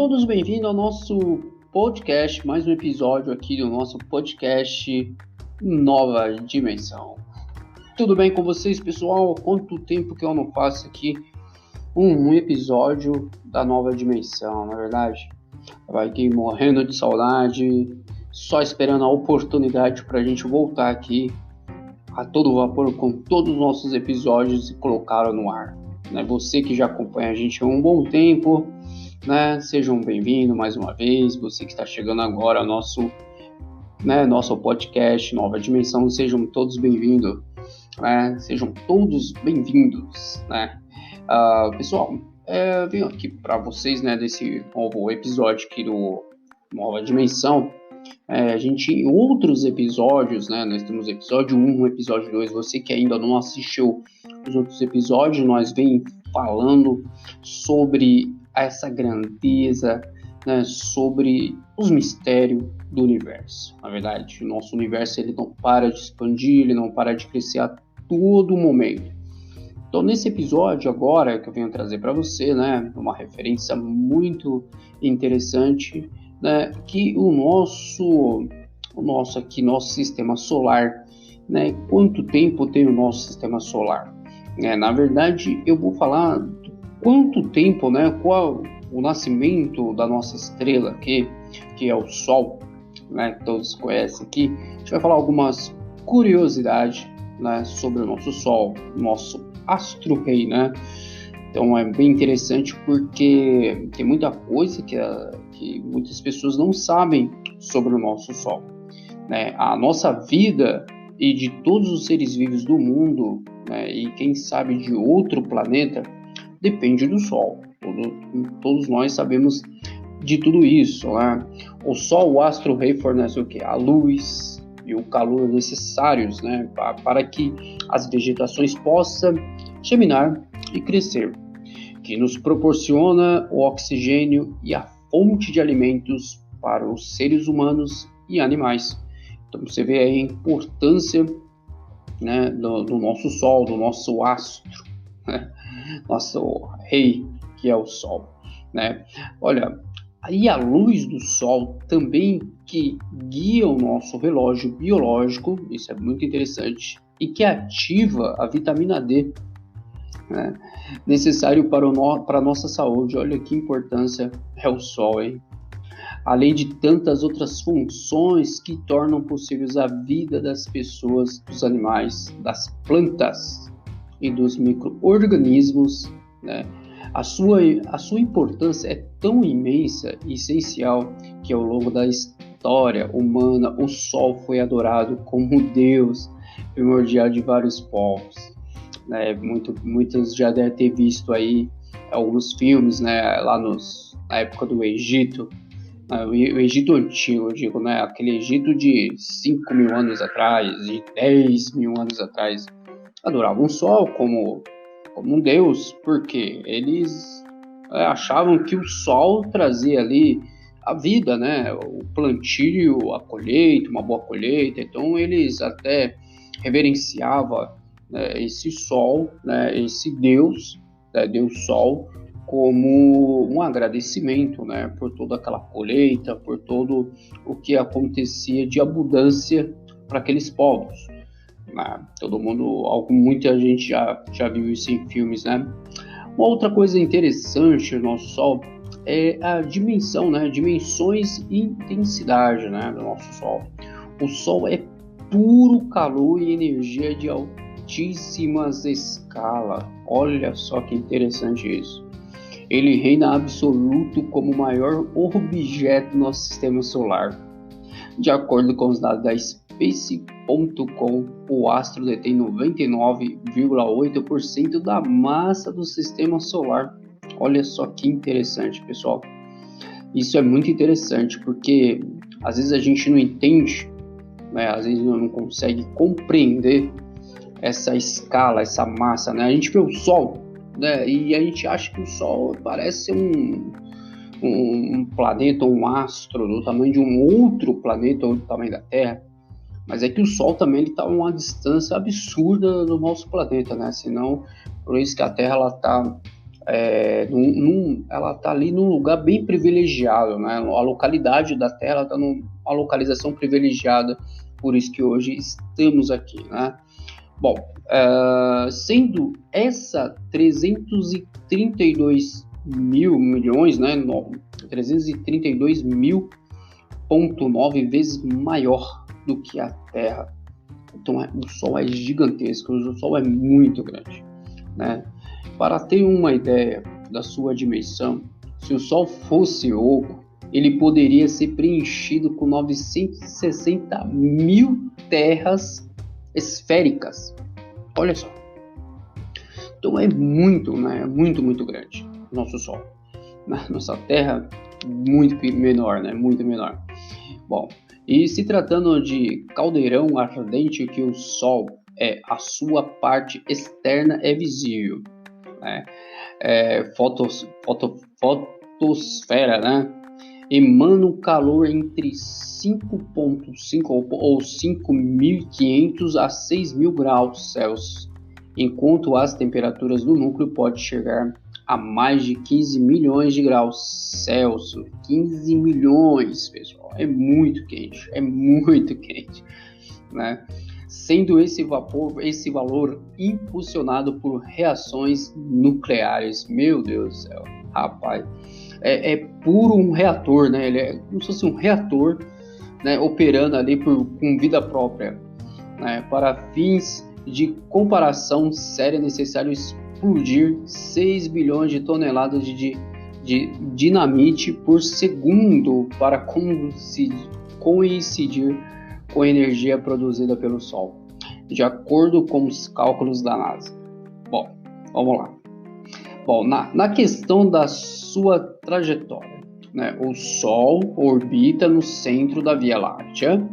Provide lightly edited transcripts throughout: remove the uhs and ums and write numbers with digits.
todos bem-vindos ao nosso podcast, mais um episódio aqui do nosso podcast Nova Dimensão. Tudo bem com vocês, pessoal? Quanto tempo que eu não faço aqui um episódio da Nova Dimensão, na é verdade? Vai aqui morrendo de saudade, só esperando a oportunidade para a gente voltar aqui a todo vapor com todos os nossos episódios e colocá-lo no ar. Você que já acompanha a gente há um bom tempo, sejam bem-vindos mais uma vez. Você que está chegando agora ao nosso podcast Nova Dimensão, sejam todos bem-vindos. Sejam todos bem-vindos. Pessoal, eu venho aqui para vocês desse novo episódio aqui do Nova Dimensão. A gente, em outros episódios, nós temos episódio 1, episódio 2. Você que ainda não assistiu os outros episódios, nós vem falando sobre essa grandeza, sobre os mistérios do universo. Na verdade, o nosso universo ele não para de expandir, ele não para de crescer a todo momento. Então, nesse episódio agora que eu venho trazer para você, uma referência muito interessante, que o nosso sistema solar, quanto tempo tem o nosso sistema solar? Na verdade, eu vou falar quanto tempo, qual o nascimento da nossa estrela aqui, que é o Sol, que todos conhecem aqui. A gente vai falar algumas curiosidades, sobre o nosso Sol, nosso astro-rei, Então é bem interessante porque tem muita coisa que muitas pessoas não sabem sobre o nosso Sol, A nossa vida e de todos os seres vivos do mundo, e quem sabe de outro planeta, depende do Sol. Todos nós sabemos de tudo isso, O Sol, o astro-rei, fornece o quê? A luz e o calor necessários, para que as vegetações possam germinar e crescer, que nos proporciona o oxigênio e a fonte de alimentos para os seres humanos e animais. Então você vê aí a importância do nosso Sol, do nosso astro, nosso rei, que é o Sol, Olha, aí a luz do Sol também que guia o nosso relógio biológico, isso é muito interessante, e que ativa a vitamina D, necessário para a nossa saúde. Olha que importância é o Sol, hein? Além de tantas outras funções que tornam possíveis a vida das pessoas, dos animais, das plantas e dos micro-organismos, A sua importância é tão imensa e essencial que ao longo da história humana o Sol foi adorado como Deus primordial de vários povos. Muitos já devem ter visto aí alguns filmes, lá na época do Egito, o Egito antigo, eu digo, aquele Egito de 5 mil anos atrás, de 10 mil anos atrás, adoravam o Sol como um Deus, porque eles achavam que o Sol trazia ali a vida, o plantio, a colheita, uma boa colheita. Então eles até reverenciavam esse Sol, esse Deus, Deus Sol, como um agradecimento, por toda aquela colheita, por todo o que acontecia de abundância para aqueles povos. Todo mundo, muita gente já viu isso em filmes, Uma outra coisa interessante do nosso Sol é a dimensão, dimensões e intensidade, do nosso Sol. O Sol é puro calor e energia de altíssimas escalas. Olha só que interessante isso. Ele reina absoluto como o maior objeto do nosso sistema solar. De acordo com os dados da Space.com, o astro detém 99,8% da massa do sistema solar. Olha só que interessante, pessoal. Isso é muito interessante porque às vezes a gente não entende, às vezes não consegue compreender essa escala, essa massa. A gente vê o Sol, e a gente acha que o Sol parece um planeta, um astro do tamanho de um outro planeta ou do tamanho da Terra, mas é que o Sol também está a uma distância absurda do nosso planeta, Senão, por isso que a Terra está ela está ali num lugar bem privilegiado, né? A localidade da Terra está numa localização privilegiada, por isso que hoje estamos aqui, né? Bom, sendo essa 332 mil milhões, né? 332.9 vezes maior do que a Terra. Então o Sol é gigantesco, o Sol é muito grande, né? Para ter uma ideia da sua dimensão, se o Sol fosse oco, ele poderia ser preenchido com 960 mil terras esféricas. Olha só. Então é muito, né? Muito grande o nosso Sol. Nossa Terra muito menor, né? Muito menor. Bom, e se tratando de caldeirão ardente que o Sol a sua parte externa é visível, né? Fotosfera, né? Emana um calor entre 5.5 ou 5.500 a 6.000 graus Celsius, enquanto as temperaturas do núcleo podem chegar a mais de 15 milhões de graus Celsius. 15 milhões, pessoal, é muito quente, né? Sendo esse valor impulsionado por reações nucleares. Meu Deus do céu, rapaz, é puro um reator, né? Ele é como se fosse um reator, né, operando ali com vida própria, né? Para fins de comparação séria, é necessário explodir 6 bilhões de toneladas de dinamite por segundo para coincidir com a energia produzida pelo Sol, de acordo com os cálculos da NASA. Bom, vamos lá. Bom, na questão da sua trajetória, né, o Sol orbita no centro da Via Láctea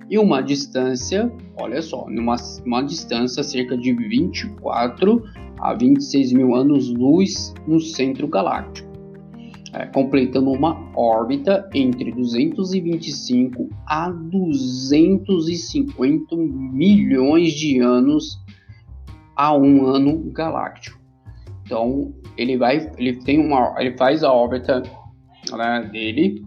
e uma distância, olha só, uma distância cerca de 24 a 26 mil anos-luz no centro galáctico, completando uma órbita entre 225 a 250 milhões de anos a um ano galáctico. Então ele faz a órbita, né, dele,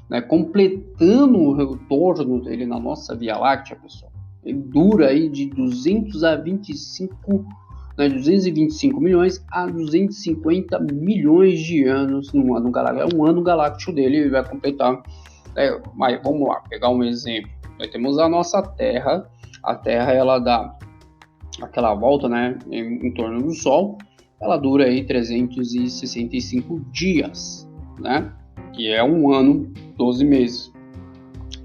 né, completando o retorno dele na nossa Via Láctea, pessoal. Ele dura aí de 225 milhões a 250 milhões de anos no ano galáctico. É um ano galáctico dele, ele vai completar. Mas vamos lá, pegar um exemplo. Nós temos a nossa Terra. A Terra, ela dá aquela volta, né, em torno do Sol. Ela dura aí 365 dias, né? Que é um ano, 12 meses.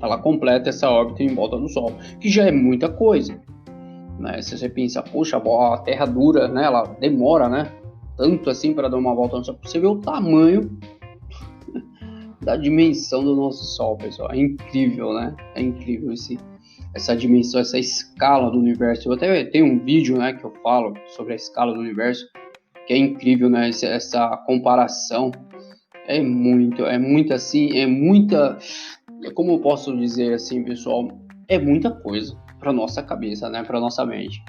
Ela completa essa órbita em volta do Sol, que já é muita coisa, né? Se você pensa, poxa, a Terra dura, né? Ela demora, né? Tanto assim para dar uma volta no Sol. Você vê o tamanho da dimensão do nosso Sol, pessoal. É incrível, né? É incrível essa dimensão, essa escala do universo. Eu até tenho um vídeo, né, que eu falo sobre a escala do universo, que é incrível, né? Essa comparação é muita, como eu posso dizer assim, pessoal, é muita coisa para nossa cabeça, né? Para nossa mente.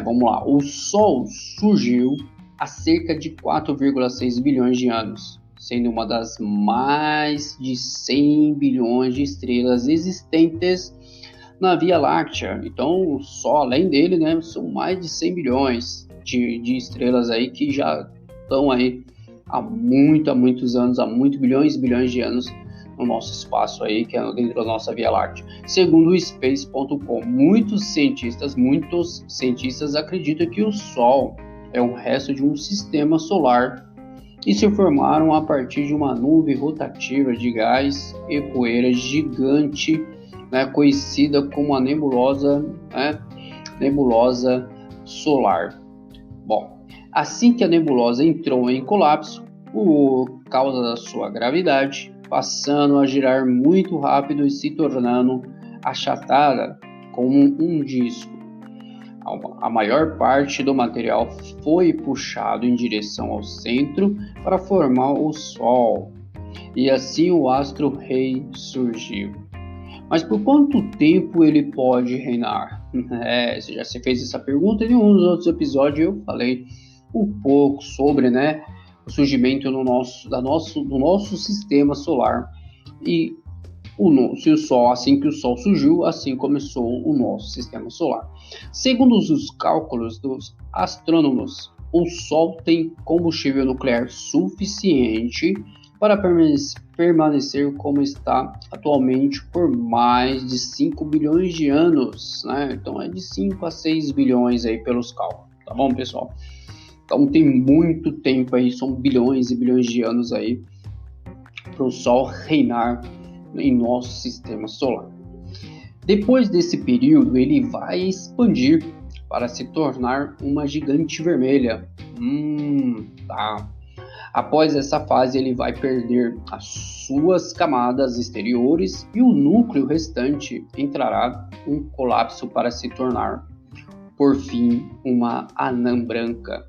Vamos lá. O Sol surgiu há cerca de 4,6 bilhões de anos, sendo uma das mais de 100 bilhões de estrelas existentes na Via Láctea. Então, só além dele, né, são mais de 100 bilhões de estrelas aí que já estão aí há muitos anos, há muitos bilhões de anos no nosso espaço aí, que é dentro da nossa Via Láctea. Segundo o Space.com, muitos cientistas acreditam que o Sol é um resto de um sistema solar e se formaram a partir de uma nuvem rotativa de gás e poeira gigante, né, conhecida como a nebulosa solar. Bom, assim que a nebulosa entrou em colapso por causa da sua gravidade, passando a girar muito rápido e se tornando achatada como um disco. A maior parte do material foi puxado em direção ao centro para formar o Sol, e assim o astro-rei surgiu. Mas por quanto tempo ele pode reinar? Você já se fez essa pergunta em um dos outros episódios, eu falei um pouco sobre, né, o surgimento do nosso sistema solar. E se o Sol, assim que o Sol surgiu, assim começou o nosso sistema solar. Segundo os cálculos dos astrônomos, o Sol tem combustível nuclear suficiente para permanecer como está atualmente por mais de 5 bilhões de anos, né? Então é de 5 a 6 bilhões aí pelos cálculos, tá bom, pessoal? Então tem muito tempo aí, são bilhões e bilhões de anos aí para o Sol reinar em nosso sistema solar. Depois desse período, ele vai expandir para se tornar uma gigante vermelha. Tá. Após essa fase, ele vai perder as suas camadas exteriores e o núcleo restante entrará em um colapso para se tornar, por fim, uma anã branca,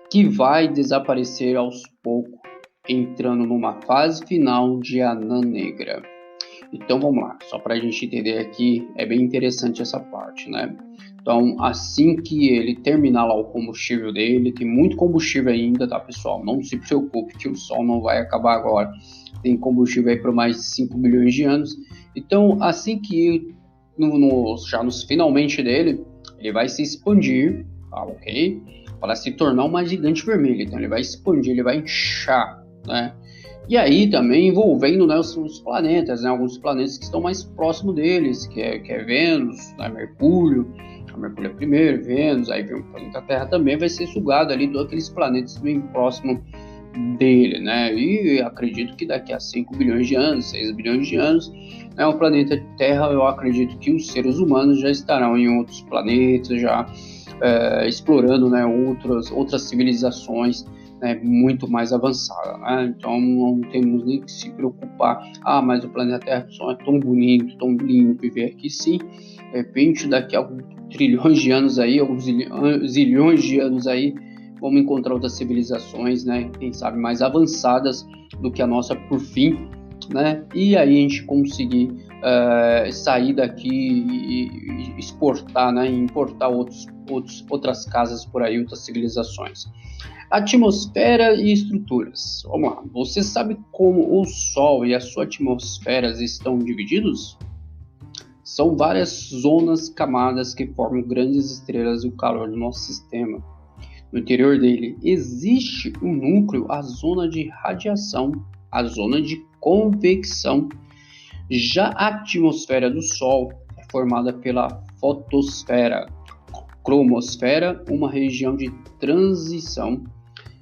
que vai desaparecer aos poucos, entrando numa fase final de anã negra. Então vamos lá, só para a gente entender aqui, é bem interessante essa parte, né? Então, assim que ele terminar lá o combustível dele, tem muito combustível ainda, tá, pessoal? Não se preocupe que o Sol não vai acabar agora. Tem combustível aí por mais de 5 bilhões de anos. Então, assim que já nos finalmente dele, ele vai se expandir, tá, ok? Para se tornar uma gigante vermelha. Então, ele vai expandir, ele vai inchar, né? E aí também envolvendo, né, os planetas, né, alguns planetas que estão mais próximos deles, que é Vênus, né, Mercúrio é primeiro, Vênus, aí vem o planeta Terra também, vai ser sugado ali todos aqueles planetas bem próximos dele, né, e acredito que daqui a 5 bilhões de anos, 6 bilhões de anos, né, o planeta Terra, eu acredito que os seres humanos já estarão em outros planetas, já explorando, né, outras civilizações, né, muito mais avançada, né? Então não temos nem que se preocupar, mas o planeta Terra só é tão bonito, tão lindo viver aqui, sim. De repente, daqui a alguns trilhões de anos aí, alguns zilhões de anos aí, vamos encontrar outras civilizações, né, quem sabe mais avançadas do que a nossa por fim, né, e aí a gente conseguir sair daqui e exportar, né, e importar outras casas por aí, outras civilizações. Atmosfera e estruturas. Vamos lá. Você sabe como o Sol e a sua atmosfera estão divididos? São várias zonas, camadas que formam grandes estrelas e o calor do nosso sistema. No interior dele existe um núcleo, a zona de radiação, a zona de convecção. Já a atmosfera do Sol é formada pela fotosfera, cromosfera, uma região de transição,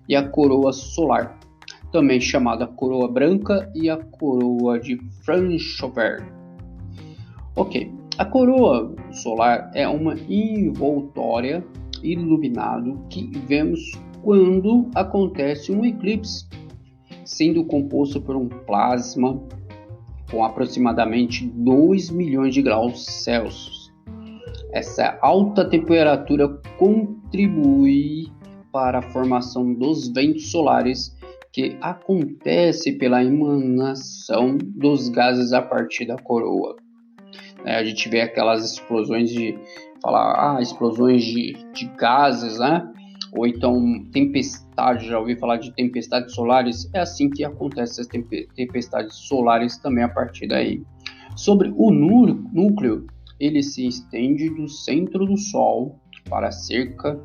e a coroa solar, também chamada coroa branca e a coroa de Franchover. Ok, a coroa solar é uma envoltória iluminado que vemos quando acontece um eclipse, sendo composto por um plasma com aproximadamente 2 milhões de graus Celsius. Essa alta temperatura contribui para a formação dos ventos solares, que acontece pela emanação dos gases a partir da coroa. A gente vê aquelas explosões explosões de gases, né? Ou então tempestade, já ouvi falar de tempestades solares, é assim que acontece as tempestades solares também a partir daí. Sobre o núcleo, ele se estende do centro do Sol para cerca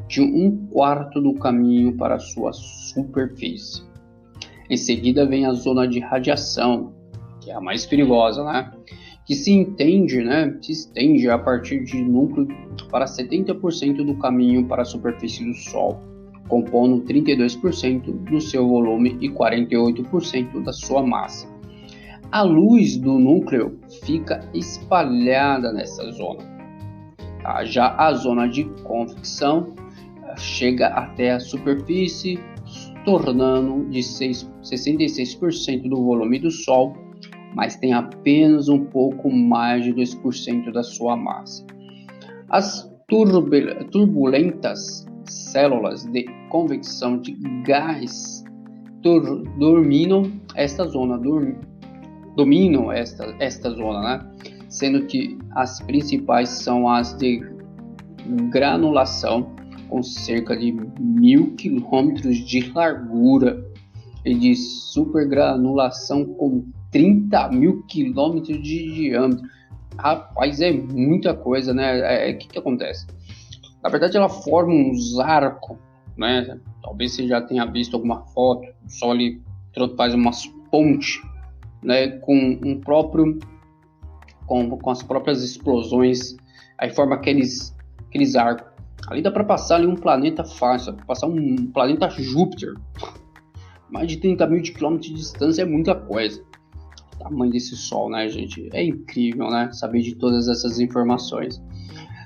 de 1/4 do caminho para sua superfície. Em seguida vem a zona de radiação, que é a mais perigosa, né? Que se estende a partir de núcleo para 70% do caminho para a superfície do Sol, compondo 32% do seu volume e 48% da sua massa. A luz do núcleo fica espalhada nessa zona. Já a zona de convecção chega até a superfície, tornando de 66% do volume do Sol, mas tem apenas um pouco mais de 2% da sua massa. As turbulentas células de convecção de gás dominam esta zona, né? Sendo que as principais são as de granulação, com cerca de 1.000 quilômetros de largura e de supergranulação com 30.000 quilômetros de diâmetro. Rapaz, é muita coisa, né? O que acontece? Na verdade, ela forma uns arcos, né? Talvez você já tenha visto alguma foto. O Sol ele faz umas pontes, né? Com as próprias explosões. Aí forma aqueles arcos. Ali dá para passar ali um planeta fácil, passar um planeta Júpiter. Mais de 30.000 quilômetros de distância é muita coisa. O tamanho desse Sol, né, gente? É incrível, né? Saber de todas essas informações.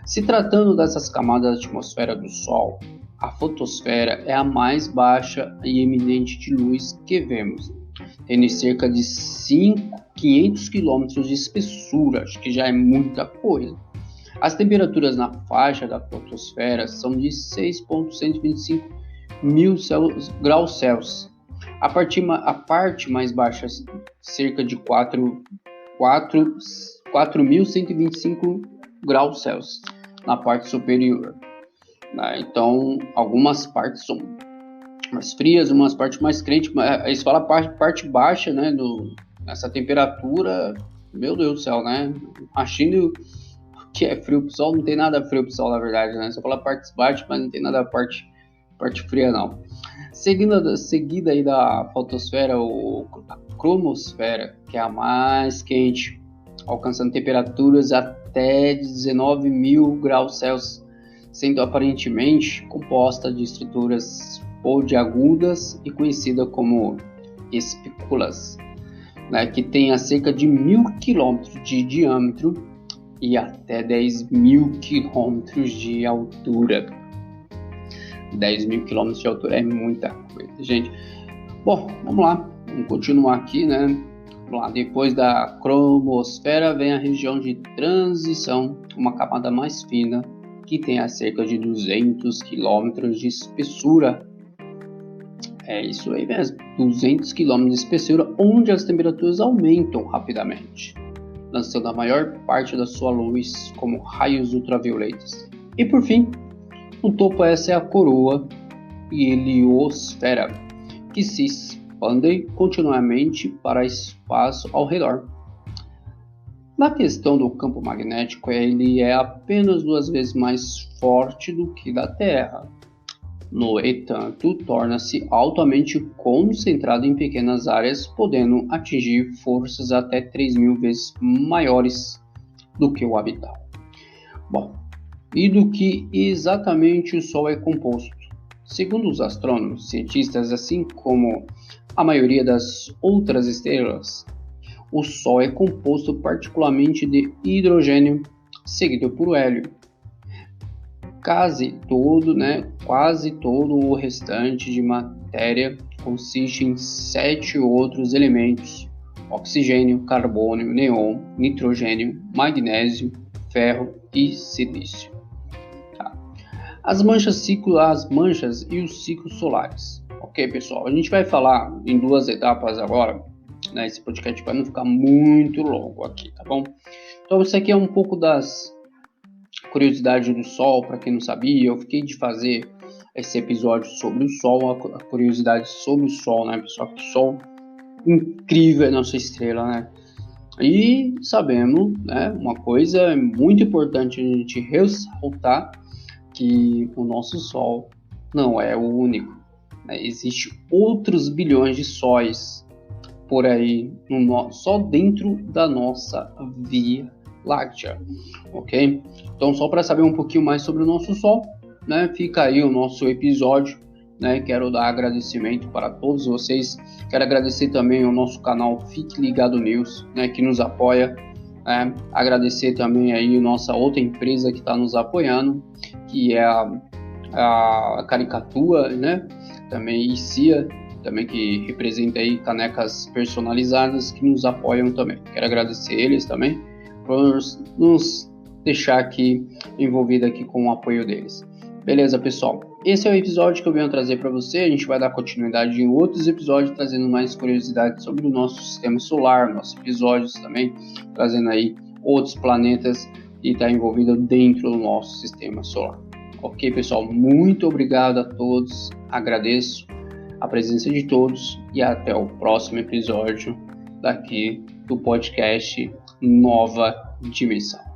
Se tratando dessas camadas da atmosfera do Sol, a fotosfera é a mais baixa e emitente de luz que vemos, tendo cerca de 500 km de espessura, acho que já é muita coisa. As temperaturas na faixa da fotosfera são de 6.125 mil graus Celsius. A parte mais baixa, cerca de 4.125 graus Celsius na parte superior. Então, algumas partes são mais frias, umas partes mais quentes. Eles falam parte baixa, né? Nessa temperatura, meu Deus do céu, né? Achando que é frio pro Sol, não tem nada frio pro Sol, na verdade, né? Só fala partes baixas, mas não tem nada parte fria, não. Seguida aí da fotosfera, a cromosfera, que é a mais quente, alcançando temperaturas até 19.000 graus Celsius, sendo aparentemente composta de estruturas pontiagudas e conhecida como espículas, né, que tem a cerca de 1.000 quilômetros de diâmetro e até 10.000 quilômetros de altura. 10.000 quilômetros de altura é muita coisa, gente. Bom, vamos lá, vamos continuar aqui, né? Vamos lá. Depois da cromosfera vem a região de transição, uma camada mais fina, que tem a cerca de 200 quilômetros de espessura. É isso aí mesmo, 200 quilômetros de espessura, onde as temperaturas aumentam rapidamente, lançando a maior parte da sua luz como raios ultravioletas. E por fim, no topo essa é a coroa heliosfera, que se expande continuamente para espaço ao redor. Na questão do campo magnético, ele é apenas 2 vezes mais forte do que da Terra. No entanto, torna-se altamente concentrado em pequenas áreas, podendo atingir forças até 3.000 vezes maiores do que o habitado. Bom, e do que exatamente o Sol é composto? Segundo os astrônomos, cientistas, assim como a maioria das outras estrelas, o Sol é composto particularmente de hidrogênio, seguido por hélio. Quase todo o restante de matéria consiste em 7 outros elementos: oxigênio, carbono, neon, nitrogênio, magnésio, ferro e silício. As manchas e os ciclos solares. Ok, pessoal? A gente vai falar em 2 etapas agora, né? Esse podcast vai não ficar muito longo aqui, tá bom? Então, isso aqui é um pouco das curiosidades do Sol. Para quem não sabia, eu fiquei de fazer esse episódio sobre o Sol, a curiosidade sobre o Sol, né, pessoal? Que o Sol incrível é nossa estrela, né? E sabemos, né, uma coisa muito importante a gente ressaltar, que o nosso Sol não é o único, né? Existem outros bilhões de sóis por aí, só dentro da nossa Via Láctea, ok? Então, só para saber um pouquinho mais sobre o nosso Sol, né, fica aí o nosso episódio, né? Quero dar agradecimento para todos vocês, quero agradecer também ao nosso canal Fique Ligado News, né, que nos apoia, né? Agradecer também aí a nossa outra empresa que está nos apoiando, que é a Caricatura, né? Também ICIA, também, que representa aí canecas personalizadas, que nos apoiam também. Quero agradecer eles também por nos deixar aqui envolvido aqui com o apoio deles. Beleza, pessoal? Esse é o episódio que eu venho trazer para você. A gente vai dar continuidade em outros episódios, trazendo mais curiosidades sobre o nosso sistema solar, nossos episódios também, trazendo aí outros planetas e está envolvido dentro do nosso sistema solar. Ok, pessoal? Muito obrigado a todos, agradeço a presença de todos e até o próximo episódio daqui do podcast Nova Dimensão.